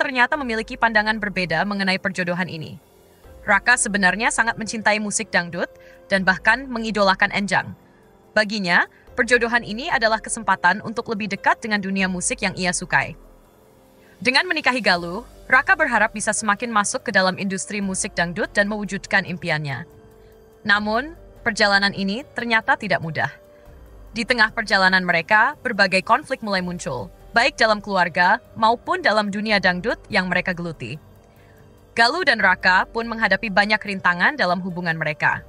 ternyata memiliki pandangan berbeda mengenai perjodohan ini. Raka sebenarnya sangat mencintai musik dangdut dan bahkan mengidolakan Enjang. Baginya, perjodohan ini adalah kesempatan untuk lebih dekat dengan dunia musik yang ia sukai. Dengan menikahi Galuh, Raka berharap bisa semakin masuk ke dalam industri musik dangdut dan mewujudkan impiannya. Namun, perjalanan ini ternyata tidak mudah. Di tengah perjalanan mereka, berbagai konflik mulai muncul, baik dalam keluarga maupun dalam dunia dangdut yang mereka geluti. Galuh dan Raka pun menghadapi banyak rintangan dalam hubungan mereka.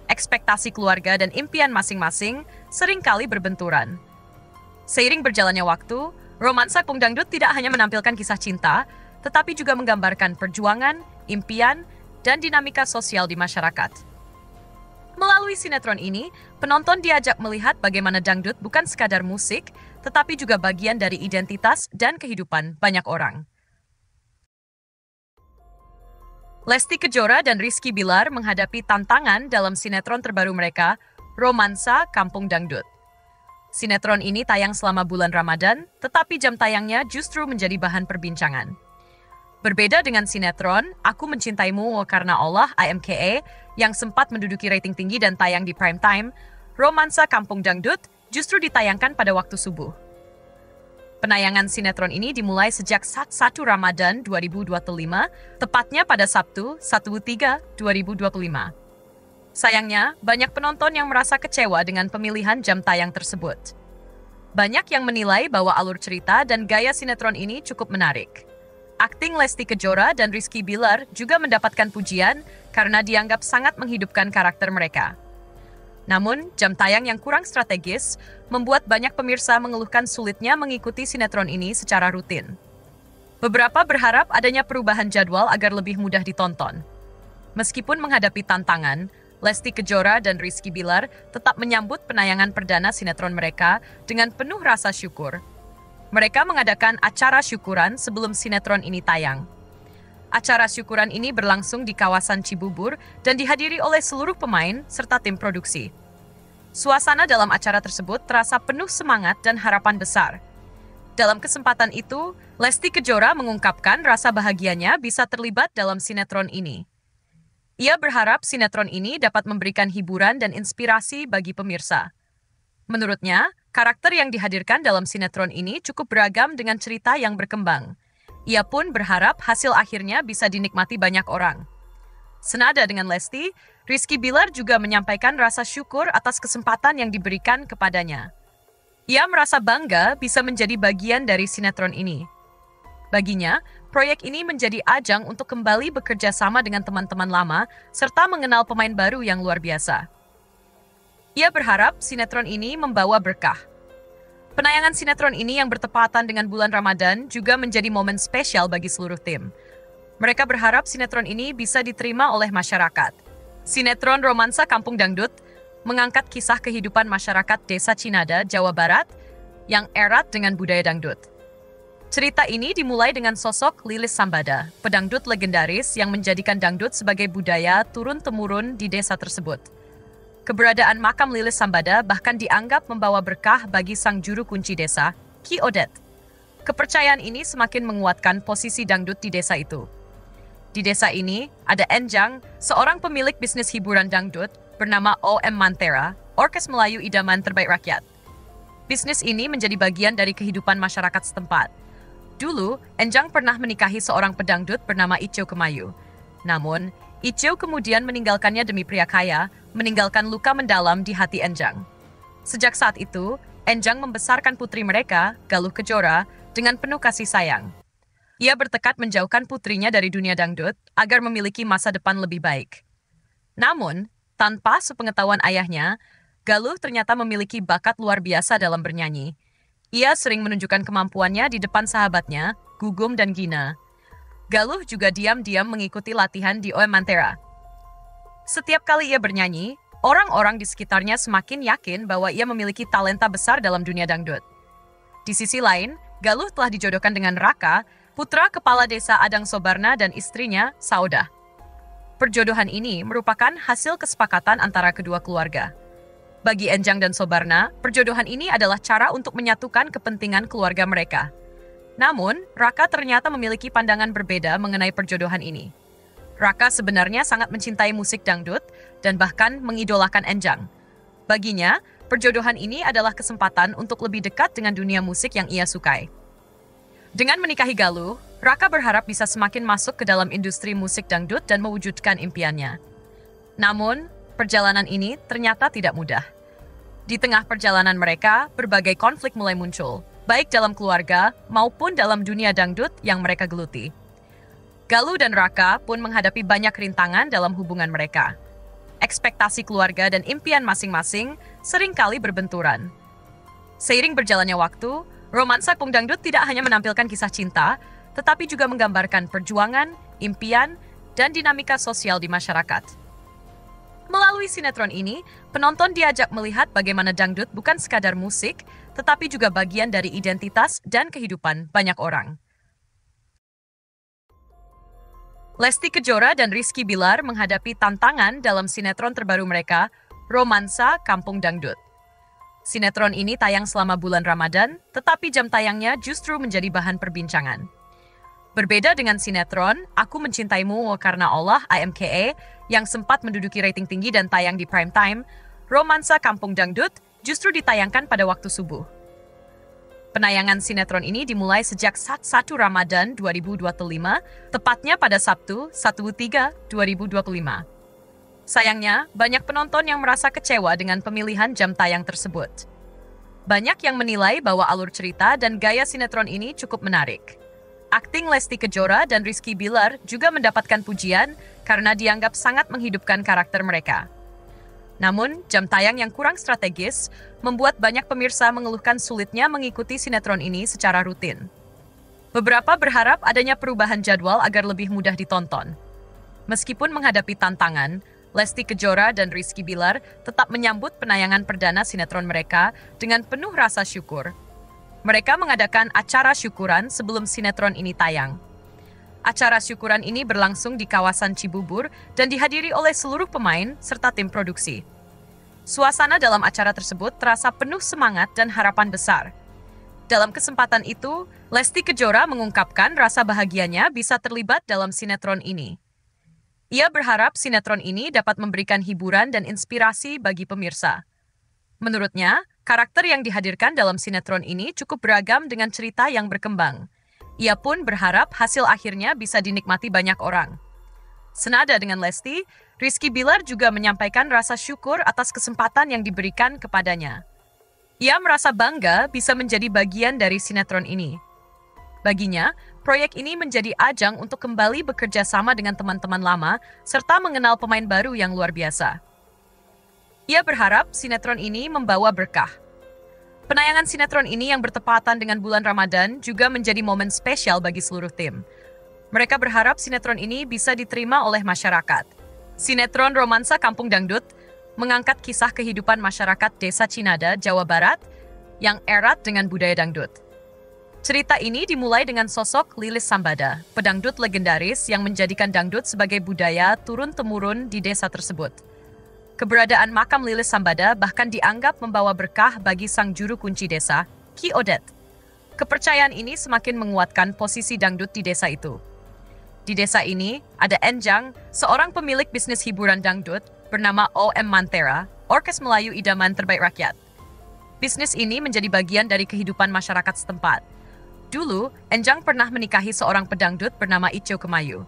Ekspektasi keluarga dan impian masing-masing seringkali berbenturan. Seiring berjalannya waktu, romansa Kampung Dangdut tidak hanya menampilkan kisah cinta, tetapi juga menggambarkan perjuangan, impian, dan dinamika sosial di masyarakat. Melalui sinetron ini, penonton diajak melihat bagaimana dangdut bukan sekadar musik, tetapi juga bagian dari identitas dan kehidupan banyak orang. Lesti Kejora dan Rizky Bilar menghadapi tantangan dalam sinetron terbaru mereka, Romansa Kampung Dangdut. Sinetron ini tayang selama bulan Ramadan, tetapi jam tayangnya justru menjadi bahan perbincangan. Berbeda dengan sinetron, Aku Mencintaimu Karena Allah (AMKA) yang sempat menduduki rating tinggi dan tayang di prime time, Romansa Kampung Dangdut justru ditayangkan pada waktu subuh. Penayangan sinetron ini dimulai sejak 1 Ramadan 2025, tepatnya pada Sabtu 1/3/2025. Sayangnya, banyak penonton yang merasa kecewa dengan pemilihan jam tayang tersebut. Banyak yang menilai bahwa alur cerita dan gaya sinetron ini cukup menarik. Akting Lesti Kejora dan Rizky Bilar juga mendapatkan pujian karena dianggap sangat menghidupkan karakter mereka. Namun, jam tayang yang kurang strategis membuat banyak pemirsa mengeluhkan sulitnya mengikuti sinetron ini secara rutin. Beberapa berharap adanya perubahan jadwal agar lebih mudah ditonton. Meskipun menghadapi tantangan, Lesti Kejora dan Rizky Bilar tetap menyambut penayangan perdana sinetron mereka dengan penuh rasa syukur. Mereka mengadakan acara syukuran sebelum sinetron ini tayang. Acara syukuran ini berlangsung di kawasan Cibubur dan dihadiri oleh seluruh pemain serta tim produksi. Suasana dalam acara tersebut terasa penuh semangat dan harapan besar. Dalam kesempatan itu, Lesti Kejora mengungkapkan rasa bahagianya bisa terlibat dalam sinetron ini. Ia berharap sinetron ini dapat memberikan hiburan dan inspirasi bagi pemirsa. Menurutnya, karakter yang dihadirkan dalam sinetron ini cukup beragam dengan cerita yang berkembang. Ia pun berharap hasil akhirnya bisa dinikmati banyak orang. Senada dengan Lesti, Rizky Bilar juga menyampaikan rasa syukur atas kesempatan yang diberikan kepadanya. Ia merasa bangga bisa menjadi bagian dari sinetron ini. Baginya, proyek ini menjadi ajang untuk kembali bekerja sama dengan teman-teman lama serta mengenal pemain baru yang luar biasa. Ia berharap sinetron ini membawa berkah. Penayangan sinetron ini yang bertepatan dengan bulan Ramadan juga menjadi momen spesial bagi seluruh tim. Mereka berharap sinetron ini bisa diterima oleh masyarakat. Sinetron Romansa Kampung Dangdut mengangkat kisah kehidupan masyarakat Desa Cinada, Jawa Barat yang erat dengan budaya dangdut. Cerita ini dimulai dengan sosok Lilis Sambada, pedangdut legendaris yang menjadikan dangdut sebagai budaya turun-temurun di desa tersebut. Keberadaan makam Lilis Sambada bahkan dianggap membawa berkah bagi sang juru kunci desa, Ki Odet. Kepercayaan ini semakin menguatkan posisi dangdut di desa itu. Di desa ini, ada Enjang, seorang pemilik bisnis hiburan dangdut bernama OM Mantera, Orkes Melayu Idaman Terbaik Rakyat. Bisnis ini menjadi bagian dari kehidupan masyarakat setempat. Dulu, Enjang pernah menikahi seorang pedangdut bernama Iceu Kemayu. Namun, Iceu kemudian meninggalkannya demi pria kaya, meninggalkan luka mendalam di hati Enjang. Sejak saat itu, Enjang membesarkan putri mereka, Galuh Kejora, dengan penuh kasih sayang. Ia bertekad menjauhkan putrinya dari dunia dangdut agar memiliki masa depan lebih baik. Namun, tanpa sepengetahuan ayahnya, Galuh ternyata memiliki bakat luar biasa dalam bernyanyi. Ia sering menunjukkan kemampuannya di depan sahabatnya, Gugum dan Gina. Galuh juga diam-diam mengikuti latihan di OM Mantera. Setiap kali ia bernyanyi, orang-orang di sekitarnya semakin yakin bahwa ia memiliki talenta besar dalam dunia dangdut. Di sisi lain, Galuh telah dijodohkan dengan Raka, putra kepala desa Adang Sobarna dan istrinya, Saudah. Perjodohan ini merupakan hasil kesepakatan antara kedua keluarga. Bagi Enjang dan Sobarna, perjodohan ini adalah cara untuk menyatukan kepentingan keluarga mereka. Namun, Raka ternyata memiliki pandangan berbeda mengenai perjodohan ini. Raka sebenarnya sangat mencintai musik dangdut dan bahkan mengidolakan Enjang. Baginya, perjodohan ini adalah kesempatan untuk lebih dekat dengan dunia musik yang ia sukai. Dengan menikahi Galuh, Raka berharap bisa semakin masuk ke dalam industri musik dangdut dan mewujudkan impiannya. Namun, perjalanan ini ternyata tidak mudah. Di tengah perjalanan mereka, berbagai konflik mulai muncul, baik dalam keluarga maupun dalam dunia dangdut yang mereka geluti. Galuh dan Raka pun menghadapi banyak rintangan dalam hubungan mereka. Ekspektasi keluarga dan impian masing-masing seringkali berbenturan. Seiring berjalannya waktu, romansa Kampung Dangdut tidak hanya menampilkan kisah cinta, tetapi juga menggambarkan perjuangan, impian, dan dinamika sosial di masyarakat. Melalui sinetron ini, penonton diajak melihat bagaimana dangdut bukan sekadar musik, tetapi juga bagian dari identitas dan kehidupan banyak orang. Lesti Kejora dan Rizky Bilar menghadapi tantangan dalam sinetron terbaru mereka, Romansa Kampung Dangdut. Sinetron ini tayang selama bulan Ramadan, tetapi jam tayangnya justru menjadi bahan perbincangan. Berbeda dengan sinetron Aku Mencintaimu Karena Allah (AMKE) yang sempat menduduki rating tinggi dan tayang di prime time, Romansa Kampung Dangdut justru ditayangkan pada waktu subuh. Penayangan sinetron ini dimulai sejak 1 Ramadan 2025, tepatnya pada Sabtu 1/3/2025. Sayangnya, banyak penonton yang merasa kecewa dengan pemilihan jam tayang tersebut. Banyak yang menilai bahwa alur cerita dan gaya sinetron ini cukup menarik. Akting Lesti Kejora dan Rizky Bilar juga mendapatkan pujian karena dianggap sangat menghidupkan karakter mereka. Namun, jam tayang yang kurang strategis membuat banyak pemirsa mengeluhkan sulitnya mengikuti sinetron ini secara rutin. Beberapa berharap adanya perubahan jadwal agar lebih mudah ditonton. Meskipun menghadapi tantangan, Lesti Kejora dan Rizky Bilar tetap menyambut penayangan perdana sinetron mereka dengan penuh rasa syukur. Mereka mengadakan acara syukuran sebelum sinetron ini tayang. Acara syukuran ini berlangsung di kawasan Cibubur dan dihadiri oleh seluruh pemain serta tim produksi. Suasana dalam acara tersebut terasa penuh semangat dan harapan besar. Dalam kesempatan itu, Lesti Kejora mengungkapkan rasa bahagianya bisa terlibat dalam sinetron ini. Ia berharap sinetron ini dapat memberikan hiburan dan inspirasi bagi pemirsa. Menurutnya, karakter yang dihadirkan dalam sinetron ini cukup beragam dengan cerita yang berkembang. Ia pun berharap hasil akhirnya bisa dinikmati banyak orang. Senada dengan Lesti, Rizky Bilar juga menyampaikan rasa syukur atas kesempatan yang diberikan kepadanya. Ia merasa bangga bisa menjadi bagian dari sinetron ini. Baginya, proyek ini menjadi ajang untuk kembali bekerja sama dengan teman-teman lama serta mengenal pemain baru yang luar biasa. Ia berharap sinetron ini membawa berkah. Penayangan sinetron ini yang bertepatan dengan bulan Ramadan juga menjadi momen spesial bagi seluruh tim. Mereka berharap sinetron ini bisa diterima oleh masyarakat. Sinetron Romansa Kampung Dangdut mengangkat kisah kehidupan masyarakat Desa Cinada, Jawa Barat yang erat dengan budaya dangdut. Cerita ini dimulai dengan sosok Lilis Sambada, pedangdut legendaris yang menjadikan dangdut sebagai budaya turun-temurun di desa tersebut. Keberadaan makam Lilis Sambada bahkan dianggap membawa berkah bagi sang juru kunci desa, Ki Odet. Kepercayaan ini semakin menguatkan posisi dangdut di desa itu. Di desa ini, ada Enjang, seorang pemilik bisnis hiburan dangdut bernama OM Mantera, Orkes Melayu Idaman Terbaik Rakyat. Bisnis ini menjadi bagian dari kehidupan masyarakat setempat. Dulu, Enjang pernah menikahi seorang pedangdut bernama Iceu Kemayu.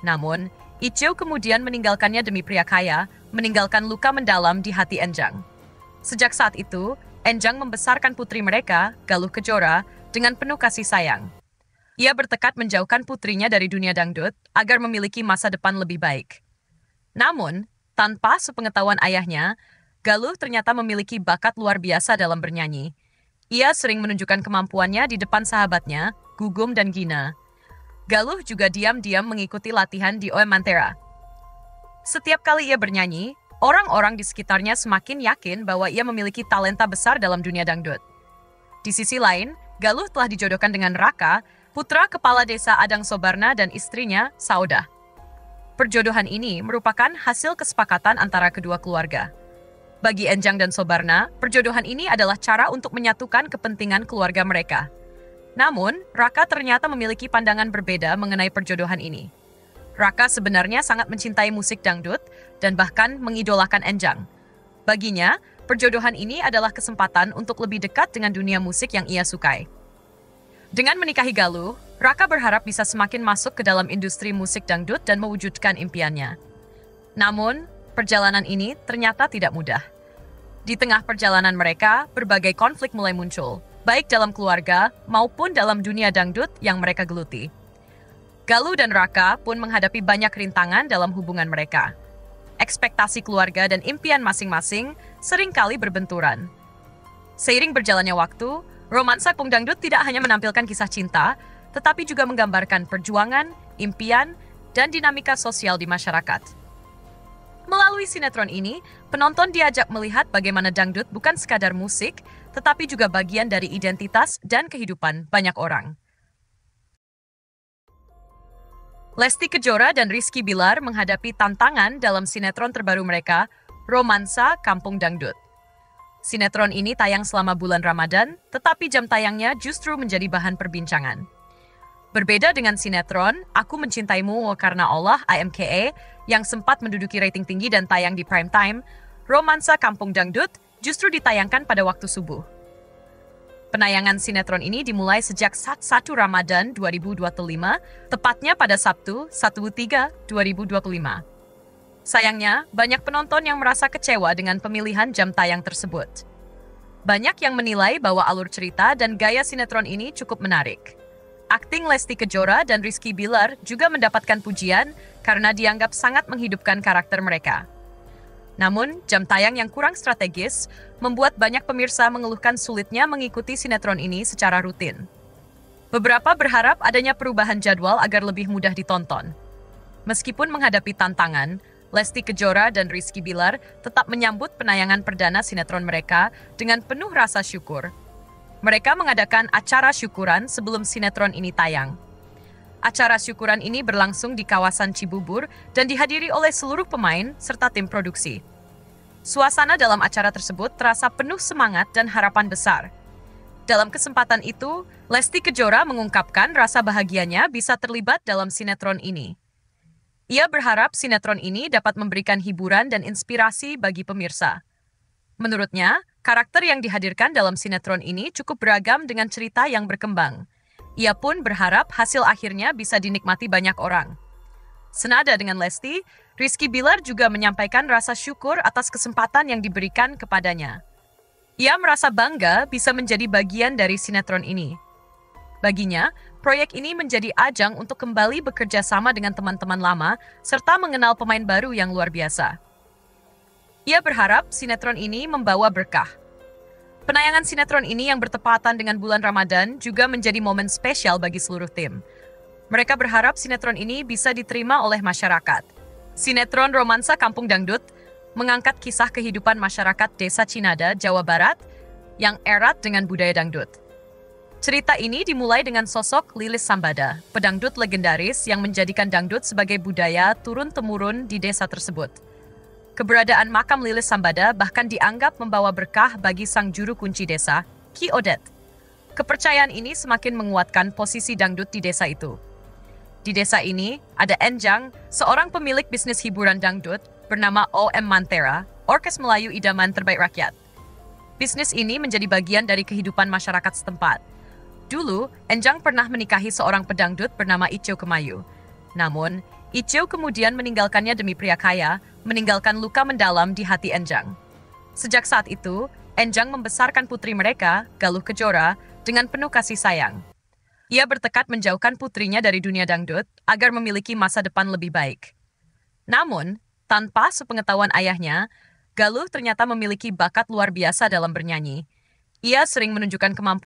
Namun, Iceu kemudian meninggalkannya demi pria kaya, meninggalkan luka mendalam di hati Enjang. Sejak saat itu, Enjang membesarkan putri mereka, Galuh Kejora, dengan penuh kasih sayang. Ia bertekad menjauhkan putrinya dari dunia dangdut agar memiliki masa depan lebih baik. Namun, tanpa sepengetahuan ayahnya, Galuh ternyata memiliki bakat luar biasa dalam bernyanyi. Ia sering menunjukkan kemampuannya di depan sahabatnya, Gugum dan Gina. Galuh juga diam-diam mengikuti latihan di OM Mantera. Setiap kali ia bernyanyi, orang-orang di sekitarnya semakin yakin bahwa ia memiliki talenta besar dalam dunia dangdut. Di sisi lain, Galuh telah dijodohkan dengan Raka, putra kepala desa Adang Sobarna dan istrinya, Saudah. Perjodohan ini merupakan hasil kesepakatan antara kedua keluarga. Bagi Enjang dan Sobarna, perjodohan ini adalah cara untuk menyatukan kepentingan keluarga mereka. Namun, Raka ternyata memiliki pandangan berbeda mengenai perjodohan ini. Raka sebenarnya sangat mencintai musik dangdut dan bahkan mengidolakan Enjang. Baginya, perjodohan ini adalah kesempatan untuk lebih dekat dengan dunia musik yang ia sukai. Dengan menikahi Galuh, Raka berharap bisa semakin masuk ke dalam industri musik dangdut dan mewujudkan impiannya. Namun, perjalanan ini ternyata tidak mudah. Di tengah perjalanan mereka, berbagai konflik mulai muncul, baik dalam keluarga maupun dalam dunia dangdut yang mereka geluti. Galuh dan Raka pun menghadapi banyak rintangan dalam hubungan mereka. Ekspektasi keluarga dan impian masing-masing seringkali berbenturan. Seiring berjalannya waktu, romansa Kampung Dangdut tidak hanya menampilkan kisah cinta, tetapi juga menggambarkan perjuangan, impian, dan dinamika sosial di masyarakat. Melalui sinetron ini, penonton diajak melihat bagaimana dangdut bukan sekadar musik, tetapi juga bagian dari identitas dan kehidupan banyak orang. Lesti Kejora dan Rizky Bilar menghadapi tantangan dalam sinetron terbaru mereka, Romansa Kampung Dangdut. Sinetron ini tayang selama bulan Ramadan, tetapi jam tayangnya justru menjadi bahan perbincangan. Berbeda dengan sinetron, Aku Mencintaimu Karena Allah (AMKE) yang sempat menduduki rating tinggi dan tayang di prime time, Romansa Kampung Dangdut justru ditayangkan pada waktu subuh. Penayangan sinetron ini dimulai sejak 1 Ramadan 2025, tepatnya pada Sabtu 1/3/2025. Sayangnya, banyak penonton yang merasa kecewa dengan pemilihan jam tayang tersebut. Banyak yang menilai bahwa alur cerita dan gaya sinetron ini cukup menarik. Akting Lesti Kejora dan Rizky Bilar juga mendapatkan pujian karena dianggap sangat menghidupkan karakter mereka. Namun, jam tayang yang kurang strategis membuat banyak pemirsa mengeluhkan sulitnya mengikuti sinetron ini secara rutin. Beberapa berharap adanya perubahan jadwal agar lebih mudah ditonton. Meskipun menghadapi tantangan, Lesti Kejora dan Rizky Bilar tetap menyambut penayangan perdana sinetron mereka dengan penuh rasa syukur. Mereka mengadakan acara syukuran sebelum sinetron ini tayang. Acara syukuran ini berlangsung di kawasan Cibubur dan dihadiri oleh seluruh pemain serta tim produksi. Suasana dalam acara tersebut terasa penuh semangat dan harapan besar. Dalam kesempatan itu, Lesti Kejora mengungkapkan rasa bahagianya bisa terlibat dalam sinetron ini. Ia berharap sinetron ini dapat memberikan hiburan dan inspirasi bagi pemirsa. Menurutnya, karakter yang dihadirkan dalam sinetron ini cukup beragam dengan cerita yang berkembang. Ia pun berharap hasil akhirnya bisa dinikmati banyak orang. Senada dengan Lesti, Rizky Bilar juga menyampaikan rasa syukur atas kesempatan yang diberikan kepadanya. Ia merasa bangga bisa menjadi bagian dari sinetron ini. Baginya, proyek ini menjadi ajang untuk kembali bekerja sama dengan teman-teman lama serta mengenal pemain baru yang luar biasa. Ia berharap sinetron ini membawa berkah. Penayangan sinetron ini yang bertepatan dengan bulan Ramadan juga menjadi momen spesial bagi seluruh tim. Mereka berharap sinetron ini bisa diterima oleh masyarakat. Sinetron Romansa Kampung Dangdut mengangkat kisah kehidupan masyarakat Desa Cinada, Jawa Barat yang erat dengan budaya dangdut. Cerita ini dimulai dengan sosok Lilis Sambada, pedangdut legendaris yang menjadikan dangdut sebagai budaya turun-temurun di desa tersebut. Keberadaan makam Lilis Sambada bahkan dianggap membawa berkah bagi sang juru kunci desa, Ki Odet. Kepercayaan ini semakin menguatkan posisi dangdut di desa itu. Di desa ini, ada Enjang, seorang pemilik bisnis hiburan dangdut bernama OM Mantera, Orkes Melayu Idaman Terbaik Rakyat. Bisnis ini menjadi bagian dari kehidupan masyarakat setempat. Dulu, Enjang pernah menikahi seorang pedangdut bernama Iceu Kemayu. Namun, Iceu kemudian meninggalkannya demi pria kaya, meninggalkan luka mendalam di hati Enjang. Sejak saat itu, Enjang membesarkan putri mereka, Galuh Kejora, dengan penuh kasih sayang. Ia bertekad menjauhkan putrinya dari dunia dangdut agar memiliki masa depan lebih baik. Namun, tanpa sepengetahuan ayahnya, Galuh ternyata memiliki bakat luar biasa dalam bernyanyi. Ia sering menunjukkan kemampuan